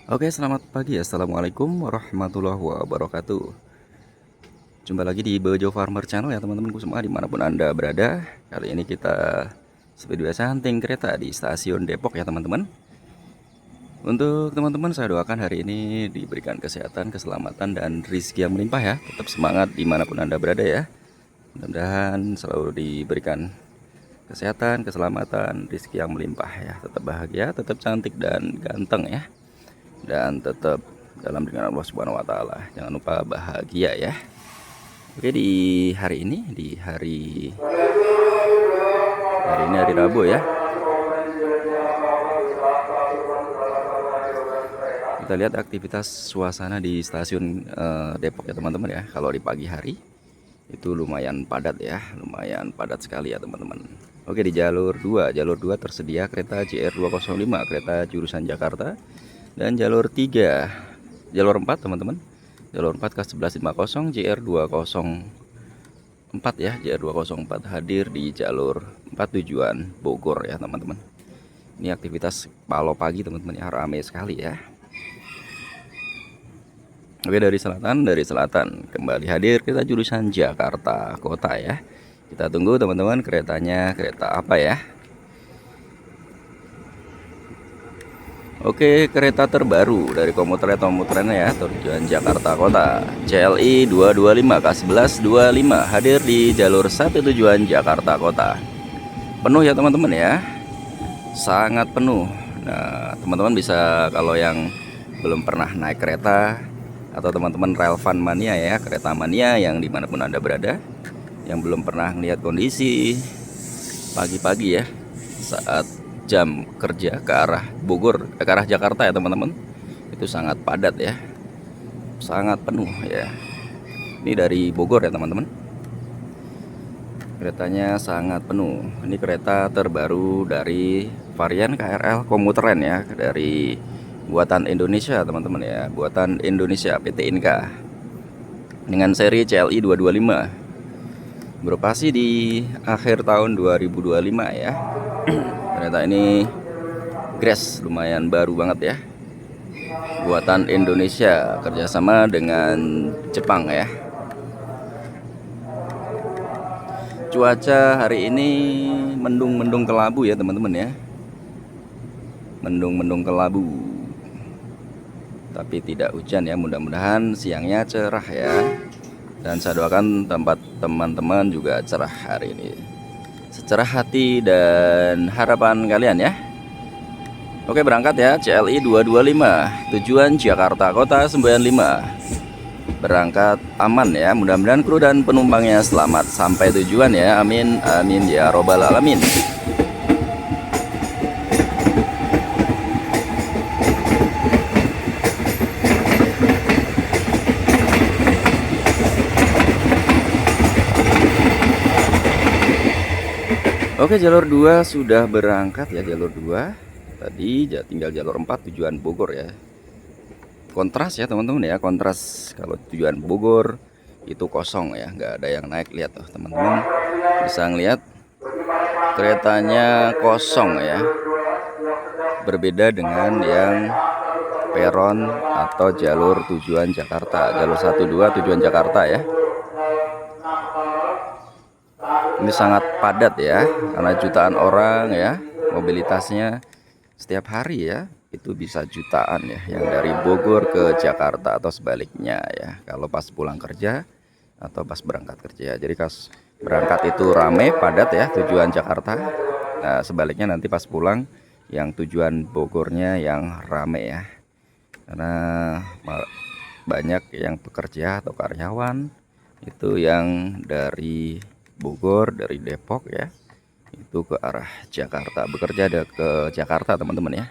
Oke, selamat pagi. Assalamualaikum warahmatullahi wabarakatuh. Jumpa lagi di Bejo Farmer Channel ya teman-temanku semua dimanapun Anda berada. Kali ini kita seperti biasa hunting kereta di stasiun Depok ya teman-teman. Untuk teman-teman saya doakan hari ini diberikan kesehatan, keselamatan, dan rezeki yang melimpah ya. Tetap semangat dimanapun Anda berada ya. Mudah-mudahan selalu diberikan kesehatan, keselamatan, rezeki yang melimpah ya. Tetap bahagia, tetap cantik dan ganteng ya. Dan tetap dalam lindungan Allah Subhanahu wa taala. Jangan lupa bahagia ya. Oke, di hari ini hari Rabu ya. Kita lihat aktivitas suasana di stasiun Depok ya teman-teman ya. Kalau di pagi hari itu lumayan padat ya, lumayan padat sekali ya teman-teman. Oke, di jalur 2 tersedia kereta JR205 kereta jurusan Jakarta, dan jalur 4 teman-teman. Jalur 4 K1150 JR204 ya, JR204 hadir di jalur 4 tujuan Bogor ya teman-teman. Ini aktivitas palo pagi teman-teman ya, ramai sekali ya. Oke, dari selatan kembali hadir kereta jurusan Jakarta Kota ya. Kita tunggu teman-teman keretanya, kereta apa ya. Oke, kereta terbaru dari komuternya ya, tujuan Jakarta Kota. CLI 225 K1125 hadir di jalur 1 tujuan Jakarta Kota. Penuh ya teman-teman ya. Sangat penuh. Nah, teman-teman bisa kalau yang belum pernah naik kereta atau teman-teman relevan mania ya, kereta mania yang dimanapun Anda berada, yang belum pernah melihat kondisi pagi-pagi ya saat jam kerja ke arah Bogor, ke arah Jakarta ya teman-teman, itu sangat padat ya, sangat penuh ya. Ini dari Bogor ya teman-teman, keretanya sangat penuh. Ini kereta terbaru dari varian KRL komuter lain ya, dari buatan Indonesia teman-teman ya, buatan Indonesia PT Inka dengan seri CLI 225, beroperasi di akhir tahun 2025 ya. Kereta ini Grass lumayan baru banget ya, buatan Indonesia kerjasama dengan Jepang ya. Cuaca hari ini mendung-mendung kelabu ya teman-teman ya, mendung-mendung kelabu, tapi tidak hujan ya. Mudah-mudahan siangnya cerah ya, dan saya doakan tempat teman-teman juga cerah hari ini, secerah hati dan harapan kalian ya. Oke, berangkat ya, CLI 225 tujuan Jakarta Kota 95. Berangkat aman ya, mudah-mudahan kru dan penumpangnya selamat sampai tujuan ya, amin amin ya robbal alamin. Oke, jalur 2 sudah berangkat ya, jalur 2 tadi tinggal jalur 4 tujuan Bogor ya. Kontras ya teman-teman ya, kontras. Kalau tujuan Bogor itu kosong ya, nggak ada yang naik. Lihat tuh teman-teman, bisa ngeliat keretanya kosong ya, berbeda dengan yang peron atau jalur tujuan Jakarta, jalur 1-2 tujuan Jakarta ya. Ini sangat padat ya, karena jutaan orang ya, mobilitasnya setiap hari ya, itu bisa jutaan ya, yang dari Bogor ke Jakarta atau sebaliknya ya, kalau pas pulang kerja atau pas berangkat kerja. Jadi pas berangkat itu rame padat ya, tujuan Jakarta. Nah, sebaliknya nanti pas pulang yang tujuan Bogornya yang rame ya, karena banyak yang pekerja atau karyawan itu yang dari Bogor, dari Depok ya, itu ke arah Jakarta, bekerja ada ke Jakarta teman-teman ya.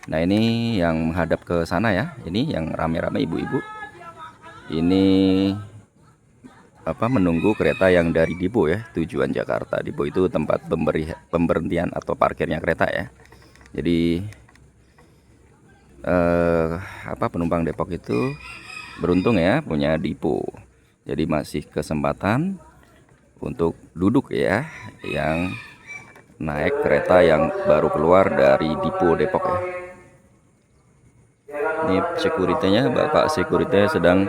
Nah, ini yang menghadap ke sana ya, ini yang rame-rame ibu-ibu ini menunggu kereta yang dari Dipo ya, tujuan Jakarta. Dipo itu tempat pemberhentian atau parkirnya kereta ya. Jadi penumpang Depok itu beruntung ya punya Dipo, jadi masih kesempatan untuk duduk ya, yang naik kereta yang baru keluar dari Dipo Depok ya. Ini securitynya, Bapak security sedang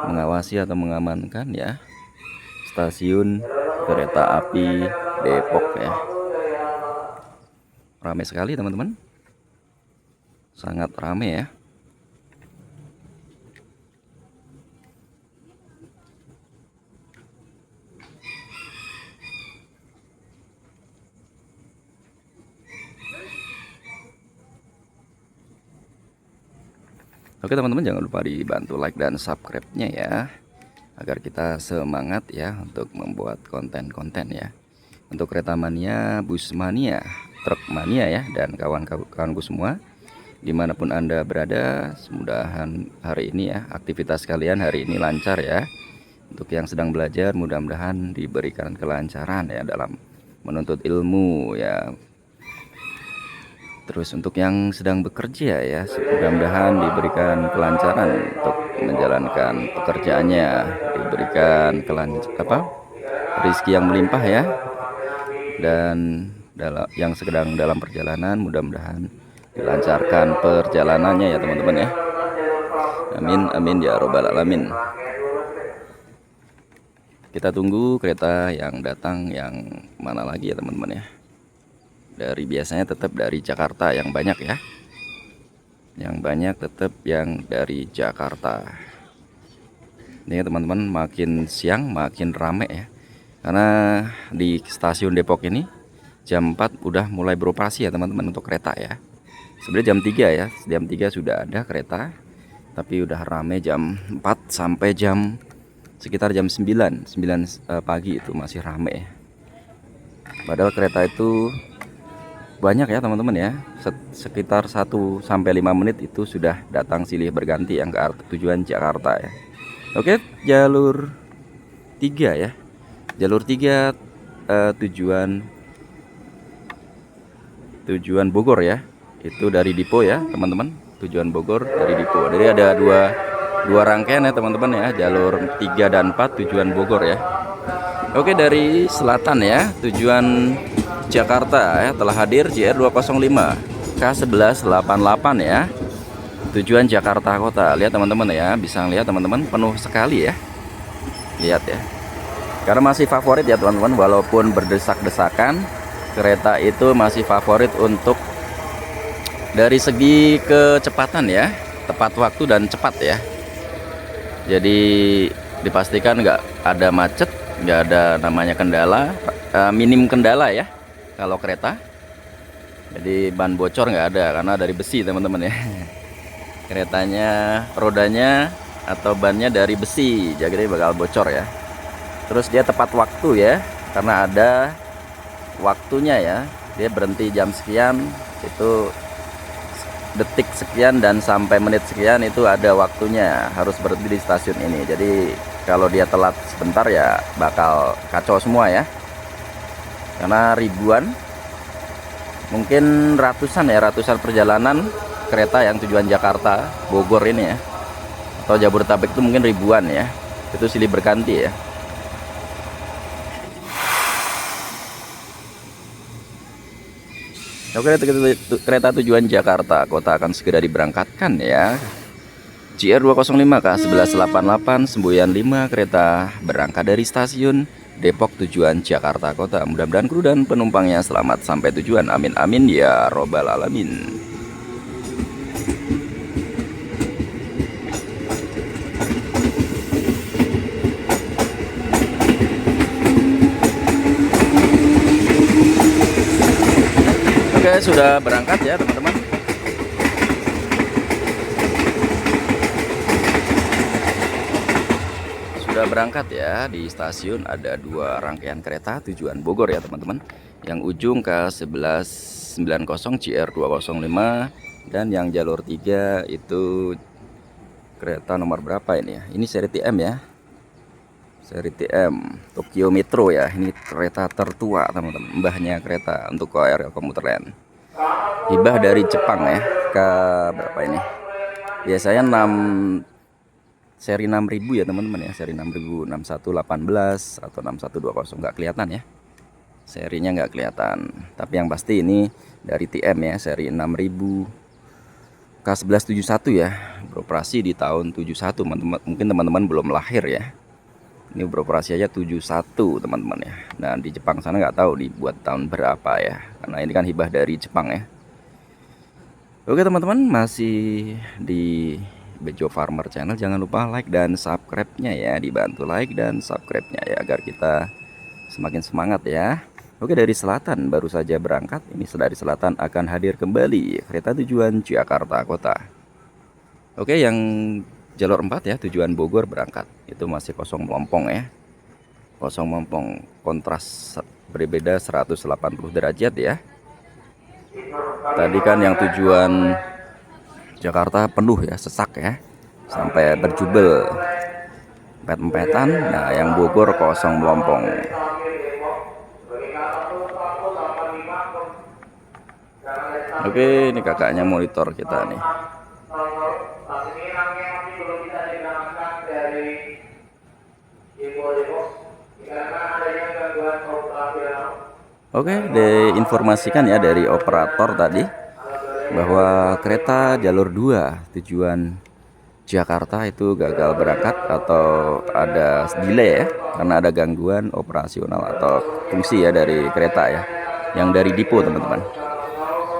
mengawasi atau mengamankan ya stasiun kereta api Depok ya. Ramai sekali teman-teman, sangat ramai ya. Oke teman-teman, jangan lupa dibantu like dan subscribe-nya ya, agar kita semangat ya untuk membuat konten-konten ya. Untuk kereta mania, bus mania, truk mania ya, dan kawan-kawanku semua dimanapun Anda berada, semoga hari ini ya aktivitas kalian hari ini lancar ya. Untuk yang sedang belajar, mudah-mudahan diberikan kelancaran ya dalam menuntut ilmu ya. Terus untuk yang sedang bekerja ya, mudah-mudahan diberikan kelancaran untuk menjalankan pekerjaannya, diberikan rezeki yang melimpah ya. Dan yang sedang dalam perjalanan, mudah-mudahan dilancarkan perjalanannya ya teman-teman ya. Amin amin ya robbal alamin. Kita tunggu kereta yang datang yang mana lagi ya teman-teman ya. Biasanya tetap dari Jakarta yang banyak ya. Yang banyak tetap yang dari Jakarta. Ini teman-teman, makin siang makin rame ya. Karena di stasiun Depok ini jam 4 udah mulai beroperasi ya teman-teman untuk kereta ya. Sebenarnya jam 3 ya, jam 3 sudah ada kereta. Tapi udah rame jam 4 sampai sekitar jam 9 pagi itu masih rame ya. Padahal kereta itu banyak ya teman-teman ya, sekitar 1 sampai 5 menit itu sudah datang silih berganti yang ke arah tujuan Jakarta ya. Oke, jalur 3 ya, jalur 3 tujuan Bogor ya, itu dari Dipo ya teman-teman, tujuan Bogor dari Dipo. Jadi ada dua rangkaian ya teman-teman ya, jalur 3 dan 4 tujuan Bogor ya. Oke, dari selatan ya, tujuan Jakarta ya telah hadir JR 205 K1188 ya, tujuan Jakarta Kota. Lihat teman-teman ya, bisa lihat teman-teman, penuh sekali ya. Lihat ya, karena masih favorit ya teman-teman, walaupun berdesak-desakan, kereta itu masih favorit untuk dari segi kecepatan ya, tepat waktu dan cepat ya. Jadi dipastikan nggak ada macet, nggak ada namanya kendala, minim kendala ya kalau kereta. Jadi ban bocor nggak ada karena dari besi teman-teman ya. Keretanya rodanya atau bannya dari besi, jadi bakal bocor ya. Terus dia tepat waktu ya, karena ada waktunya ya. Dia berhenti jam sekian, itu detik sekian dan sampai menit sekian itu ada waktunya, harus berhenti di stasiun ini. Jadi kalau dia telat sebentar ya bakal kacau semua ya. Karena ribuan, mungkin ratusan perjalanan kereta yang tujuan Jakarta Bogor ini ya, atau Jabodetabek itu mungkin ribuan ya, itu silih berganti ya. Oke, kereta tujuan Jakarta Kota akan segera diberangkatkan ya. JR 205 K1188 Semboyan 5 kereta berangkat dari stasiun Depok tujuan Jakarta Kota. Mudah-mudahan kru dan penumpangnya selamat sampai tujuan. Amin amin ya robbal alamin. Oke, sudah berangkat ya teman-teman. Sudah berangkat ya, di stasiun ada 2 rangkaian kereta tujuan Bogor ya teman-teman. Yang ujung K1190 JR 205, dan yang jalur 3 itu kereta nomor berapa ini ya? Ini seri TM ya. Seri TM Tokyo Metro ya. Ini kereta tertua teman-teman, mbahnya kereta untuk KRL Komuter Lain. Hibah dari Jepang ya. Ke berapa ini? Biasanya seri 6000 ya teman-teman ya, seri 6000, 6118 atau 6120, nggak kelihatan ya, serinya nggak kelihatan. Tapi yang pasti ini dari TM ya, seri 6000 K1171 ya, beroperasi di tahun 71 teman-teman. Mungkin teman-teman belum lahir ya. Ini beroperasi aja 71 teman-teman ya. Nah di Jepang sana nggak tahu dibuat tahun berapa ya, karena ini kan hibah dari Jepang ya. Oke teman-teman, masih di Bejo Farmer Channel. Jangan lupa like dan subscribe-nya ya, dibantu like dan subscribe-nya ya, agar kita semakin semangat ya. Oke, dari selatan baru saja berangkat. Ini dari selatan akan hadir kembali kereta tujuan Jakarta Kota. Oke, yang jalur 4 ya, tujuan Bogor berangkat. Itu masih kosong melompong ya. Kosong melompong, kontras berbeda 180 derajat ya. Tadi kan yang tujuan Jakarta penuh ya, sesak ya, sampai berjubel, empet-empetan. Nah, yang Bogor kosong melompong. Oke, ini kakaknya monitor kita nih. Oke, diinformasikan ya dari operator tadi bahwa kereta jalur 2 tujuan Jakarta itu gagal berangkat atau ada delay ya, karena ada gangguan operasional atau fungsi ya dari kereta ya, yang dari depo teman-teman.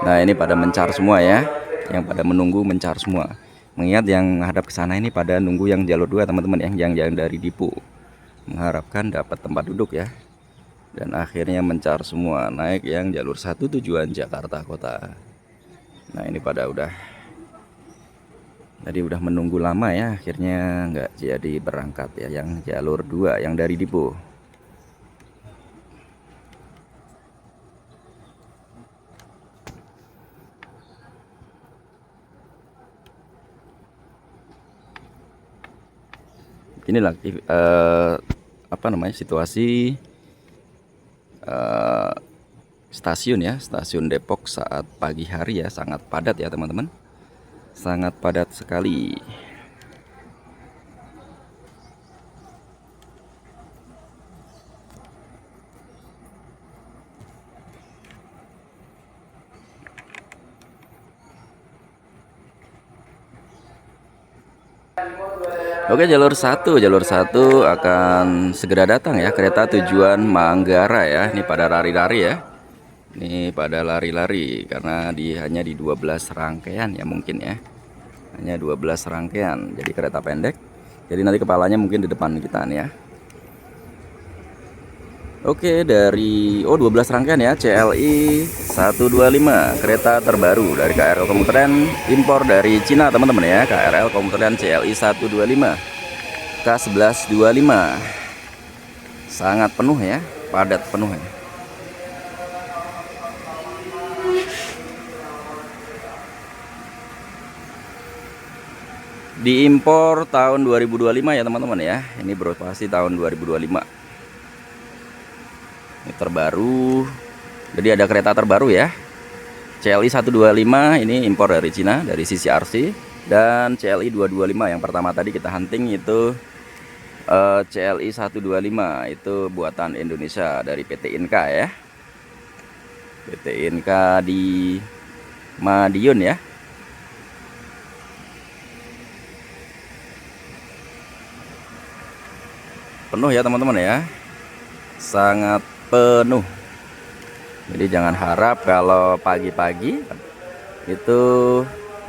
Nah ini pada mencar semua ya, yang pada menunggu mencar semua. Mengingat yang hadap ke sana ini pada nunggu yang jalur 2 teman-teman ya, yang dari depo, mengharapkan dapat tempat duduk ya. Dan akhirnya mencar semua, naik yang jalur 1 tujuan Jakarta Kota. Nah ini pada tadi udah menunggu lama ya, akhirnya nggak jadi berangkat ya, yang jalur 2 yang dari depo. Inilah apa namanya, situasi stasiun ya, stasiun Depok saat pagi hari ya, sangat padat ya teman-teman, sangat padat sekali. Oke, jalur 1 akan segera datang ya, kereta tujuan Manggarai ya. Ini pada lari-lari ya. Ini pada lari-lari karena hanya di 12 rangkaian ya mungkin ya. Hanya 12 rangkaian. Jadi kereta pendek. Jadi nanti kepalanya mungkin di depan kita nih ya. Oke, dari 12 rangkaian ya, CLI 125, kereta terbaru dari KRL Komuter Lain, impor dari Cina teman-teman ya, KRL Komuter Lain CLI 125 K1125. Sangat penuh ya, padat penuh ya. Diimpor tahun 2025 ya teman-teman ya. Ini beroperasi tahun 2025. Ini terbaru. Jadi ada kereta terbaru ya. CLI 125 ini impor dari Cina, dari CCRC, dan CLI 225 yang pertama tadi kita hunting itu CLI 125 itu buatan Indonesia dari PT Inka ya. PT Inka di Madiun ya. Penuh ya teman-teman ya. Sangat penuh. Jadi jangan harap kalau pagi-pagi itu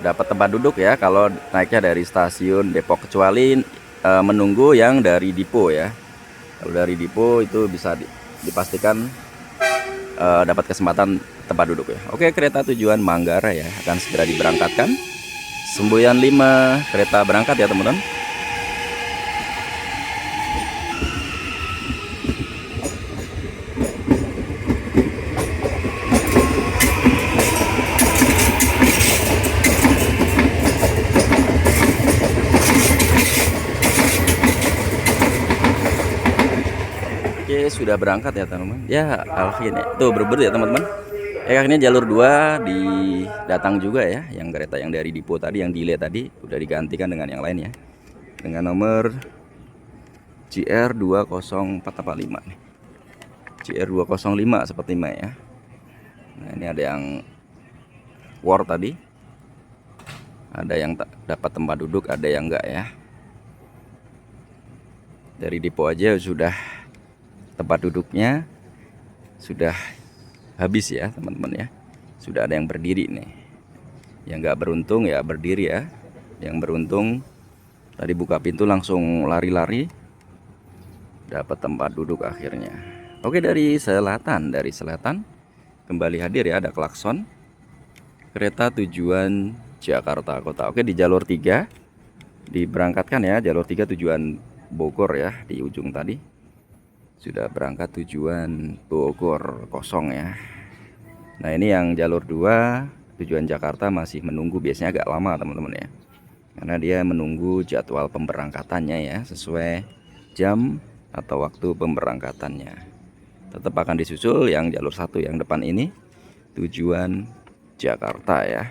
dapat tempat duduk ya kalau naiknya dari stasiun Depok, kecuali menunggu yang dari depo ya. Kalau dari depo itu bisa dipastikan dapat kesempatan tempat duduk ya. Oke, kereta tujuan Manggarai ya akan segera diberangkatkan. Semboyan 5 kereta berangkat ya teman-teman. Oke, sudah berangkat ya teman-teman. Ya, Alvin ya. Tuh berburu ya teman-teman. Akhirnya jalur 2 datang juga ya. Yang kereta yang dari depo tadi, yang delay tadi udah digantikan dengan yang lain ya. Dengan nomor GR20485 nih. GR205 seperti ini ya. Nah, ini ada yang war tadi. Ada yang tak dapat tempat duduk, ada yang enggak ya. Dari depo aja sudah tempat duduknya sudah habis ya teman-teman ya. Sudah ada yang berdiri nih. Yang enggak beruntung ya berdiri ya. Yang beruntung tadi buka pintu langsung lari-lari dapat tempat duduk akhirnya. Oke, dari selatan kembali hadir ya, ada klakson kereta tujuan Jakarta Kota. Oke, di jalur 3 diberangkatkan ya, jalur 3 tujuan Bogor ya, di ujung tadi sudah berangkat tujuan Bogor kosong ya. Nah, ini yang jalur 2 tujuan Jakarta masih menunggu, biasanya agak lama teman-teman ya, karena dia menunggu jadwal pemberangkatannya ya, sesuai jam atau waktu pemberangkatannya. Tetap akan disusul yang jalur 1 yang depan ini tujuan Jakarta ya.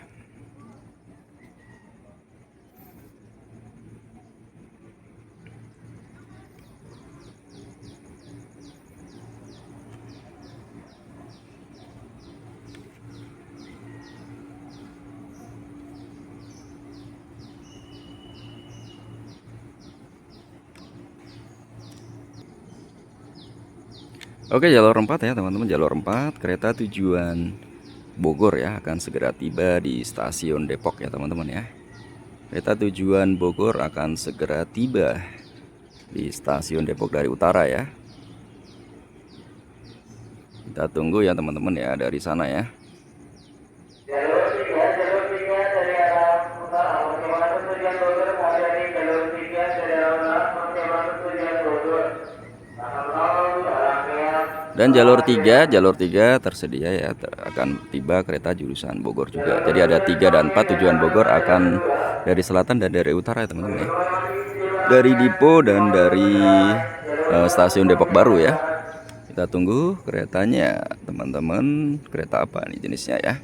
Oke, jalur 4 ya teman-teman, jalur 4 kereta tujuan Bogor ya akan segera tiba di stasiun Depok ya teman-teman ya. Kereta tujuan Bogor akan segera tiba di stasiun Depok dari utara ya. Kita tunggu ya teman-teman ya dari sana ya. Jalur 3 dari arah utara menuju tujuan Bogor, menghadapi jalur 3 dari arah utara menuju tujuan Bogor. Dan jalur 3 tersedia ya, akan tiba kereta jurusan Bogor juga. Jadi ada 3 dan 4 tujuan Bogor akan dari selatan dan dari utara ya teman-teman ya. Dari Dipo dan dari stasiun Depok Baru ya. Kita tunggu keretanya teman-teman, kereta apa nih jenisnya ya.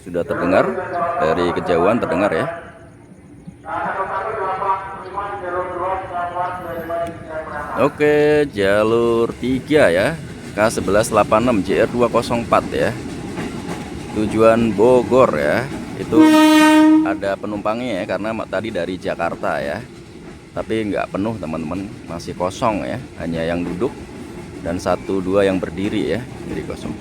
Sudah terdengar, dari kejauhan terdengar ya. Oke, jalur 3 ya, K1186 JR204 ya, tujuan Bogor ya. Itu ada penumpangnya ya, karena tadi dari Jakarta ya, tapi nggak penuh teman-teman, masih kosong ya, hanya yang duduk dan 1-2 yang berdiri ya, jadi kosong.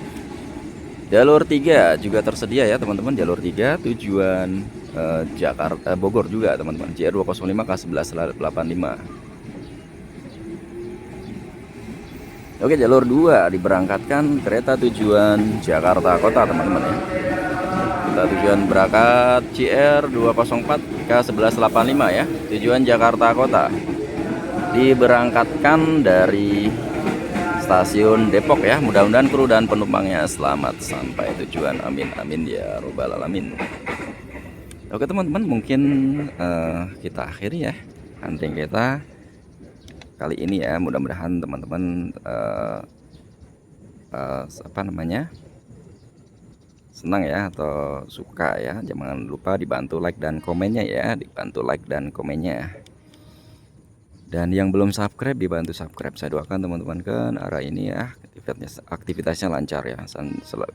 Jalur 3 juga tersedia ya teman-teman, jalur 3 tujuan Jakarta Bogor juga teman-teman, JR205 K1185. Oke, jalur 2 diberangkatkan kereta tujuan Jakarta Kota teman-teman ya. Kita tujuan berangkat JR204 K1185 ya, tujuan Jakarta Kota. Diberangkatkan dari stasiun Depok ya. Mudah-mudahan kru dan penumpangnya selamat sampai tujuan, amin amin ya robbal alamin. Oke teman-teman, mungkin kita akhiri ya hunting kita kali ini ya. Mudah-mudahan teman-teman senang ya atau suka ya. Jangan lupa dibantu like dan komennya ya, dibantu like dan komennya. Dan yang belum subscribe dibantu subscribe. Saya doakan teman-teman kan arah ini ya aktivitasnya lancar ya,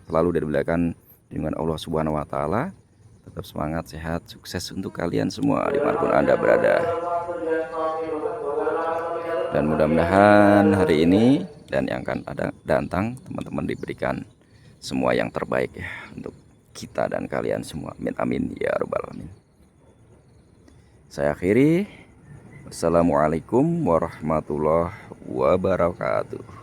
selalu diberikan dengan Allah Subhanahu wa taala. Tetap semangat, sehat, sukses untuk kalian semua dimanapun Anda berada. Dan mudah-mudahan hari ini dan yang akan datang teman-teman diberikan semua yang terbaik ya untuk kita dan kalian semua. Amin amin ya rabbal alamin. Saya akhiri. Assalamualaikum warahmatullahi wabarakatuh.